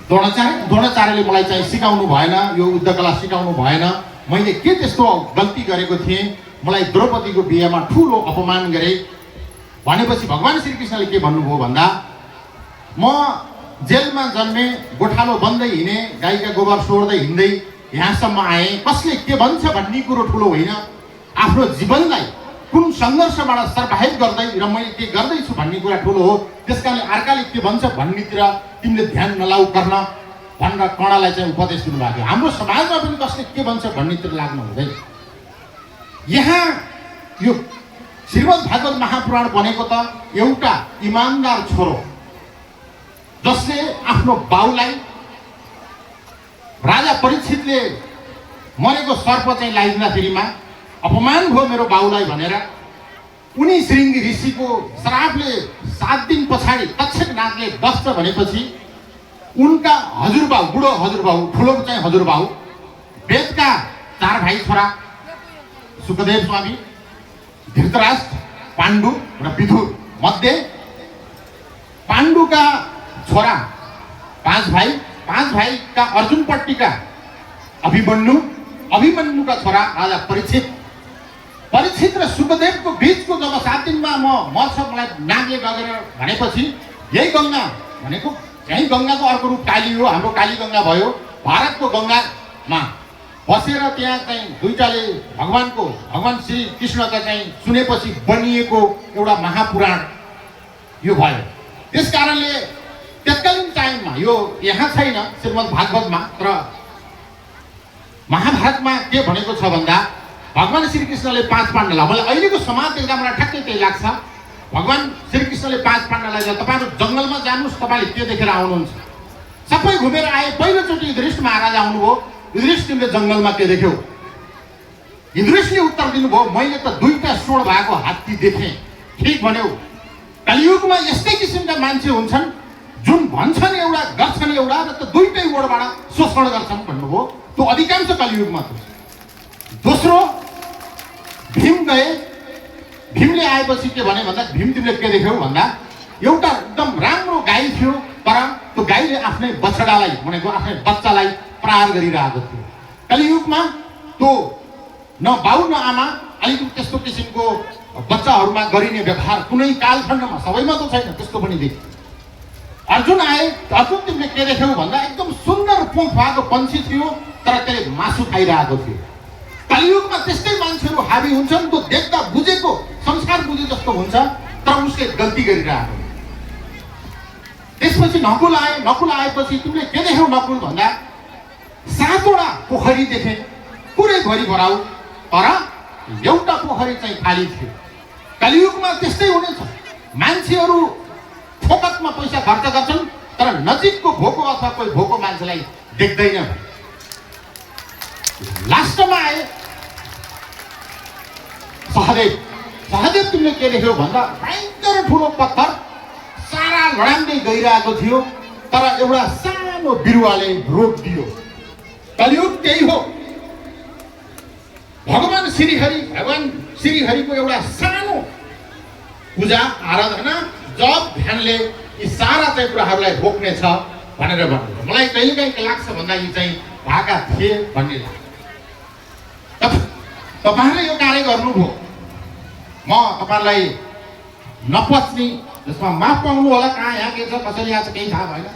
द्रोणाचार्यले मलाई चाहिँ सिकाउनु भएन, यो युद्धकला सिकाउनु भएन। मैले के त्यस्तो गल्ती गरेको थिएँ, मलाई द्रौपदीको बिहेमा ठुलो अपमान गरे भनेपछि भगवान श्रीकृष्णले के भन्नुभयो भन्दा, म जेलमा जन्मे, गोठालो बन्दै हिँडे, गाईका गोबर सोर्दै हिँड्दै यहाँसम्म आएँ। कसले के भन्छ भन्ने कुरो ठुलो होइन, आफ्नो जीवनलाई कुन सङ्घर्षबाट सर्भाइभ गर्दै र मैले के गर्दैछु भन्ने कुरा ठुलो हो। त्यसकारणले अर्काले के भन्छ भन्नेतिर तिमीले ध्यान नलाऊ गर्न भनेर कर्णलाई चाहिँ उपदेश दिनुभएको थियो। हाम्रो समाजमा पनि कसले के भन्छ भन्नेतिर लाग्नु हुँदैन। यहाँ यो श्रीमद् भागवत महापुराण बनेको त एउटा इमान्दार छोरो जसले आफ्नो बाउलाई, राजा परीक्षितले मरेको सर्प चाहिँ लगाइदिँदाखेरिमा अपमान भयो मेरो बाउलाई भनेर उनी श्रृंगी ऋषिको श्रापले 7 दिन पछाडि तक्षक नागले दस्छ भनेपछि उनका हजुरबाउ, बुढो हजुरबाउ, ठुलो चाहिँ हजुरबाउ, वेदका 4 भाइ छोरा सुखदेव स्वामी, धृतराष्ट्र, पाण्डु र विदुर मध्ये पाण्डुका छोरा 5 भाइका अर्जुनपट्टिका अभिमन्युका छोरा राजा परीक्षित र सुखदेवको बीचको जब 7 दिनमा मर्छ मलाई नागले लगेर भनेपछि यही गङ्गा भनेको यही गङ्गाको अर्को रूप काली हो, हाम्रो काली गङ्गा भयो। भारतको गङ्गामा बसेर त्यहाँ चाहिँ दुईटाले भगवान श्री कृष्णका चाहिँ सुनेपछि बनिएको एउटा महापुराण यो भयो। त्यस कारणले तत्कालीन टाइममा यो यहाँ छैन श्रीमद् भागवतमा, तर महाभारतमा के भनेको छ भन्दा भगवान श्रीकृष्णले 5 पाण्डवलाई, मलाई अहिलेको समाज देख्दा मलाई ठ्याक्कै त्यही लाग्छ। भगवान श्रीकृष्णले 5 पाण्डवलाई तपाईँहरू जङ्गलमा जानुहोस्, तपाईँले के देखेर आउनुहुन्छ? सबै घुमेर आए। पहिलोचोटि युधिष्ठिर महाराज आउनुभयो। युधिष्ठिरले जङ्गलमा के देख्यो? युधिष्ठिरले उत्तर दिनुभयो, मैले त 2टा सोड भएको हात्ती देखेँ। ठिक भन्यौ, कलियुगमा यस्तै किसिमका मान्छे हुन्छन् जुन भन्छन् एउटा गर्छन् एउटा र त 2टै वडबाट शोषण गर्छन् भन्नुभयो। त्यो अधिकांश कलियुगमा छ। दोस्रो, भीम गए। भीमले आएपछि के भने भन्दा, भीम तिमीले के देख्यौ भन्दा एउटा एकदम राम्रो गाई थियो, तर त्यो गाईले आफ्नै बछडालाई भनेको आफ्नै बच्चालाई प्रहार गरिरहेको थियो। कलियुगमा त्यो न बाउ न आमा, अलिकति त्यस्तो किसिमको बच्चाहरूमा गरिने व्यवहार कुनै कालखण्डमा, सबैमा त छैन, त्यस्तो पनि देखियो। अर्जुन आए। अर्जुन तिमीले के देख्यौ भन्दा एकदम सुन्दर पुँख भएको पन्छी थियो, तर त्यसले मासु खाइरहेको थियो। कलियुगमा त्यस्तै मान्छेहरू हाबी हुन्छन्, त्यो देख्दा बुझेको संस्कार बुझे जस्तो हुन्छ, तर उसले गल्ती गरिरहेको। त्यसपछि नकुल आए। नकुल आएपछि तिमीले के देख्यौ नकुल भन्दा 7वटा पोखरी देखे, पुरै भरि भराउ, तर एउटा पोखरी चाहिँ खाली थियो। कलियुगमा त्यस्तै हुनेछ। मान्छेहरू फोकटमा पैसा खर्च गर्छन्, तर नजिकको भोको अथवा कोही भोको मान्छेलाई देख्दैन। लास्टमा आए सहदेव तिमीले के देख्यौ भन्दा भयङ्कर ठुलो पत्थर सारा लडाउँदै गइरहेको थियो, तर एउटा सानो बिरुवाले रोकिदियो। कलियुग त्यही हो। भगवान श्रीहरिको एउटा सानो पूजा आराधना जप ध्यानले यी सारा चाहिँ कुराहरूलाई रोक्ने छ भनेर भन्नु। मलाई कहिलेकाहीँ के लाग्छ भन्दा यी चाहिँ भएका थिए भन्ने लाग्छ। तपाईँहरूले यो कार्य गर्नुभयो, म तपाईँलाई नपच्ने, जसमा माफ पाउनु होला। कहाँ यहाँ के छ, कसरी यहाँ छ, केही थाहा भएन।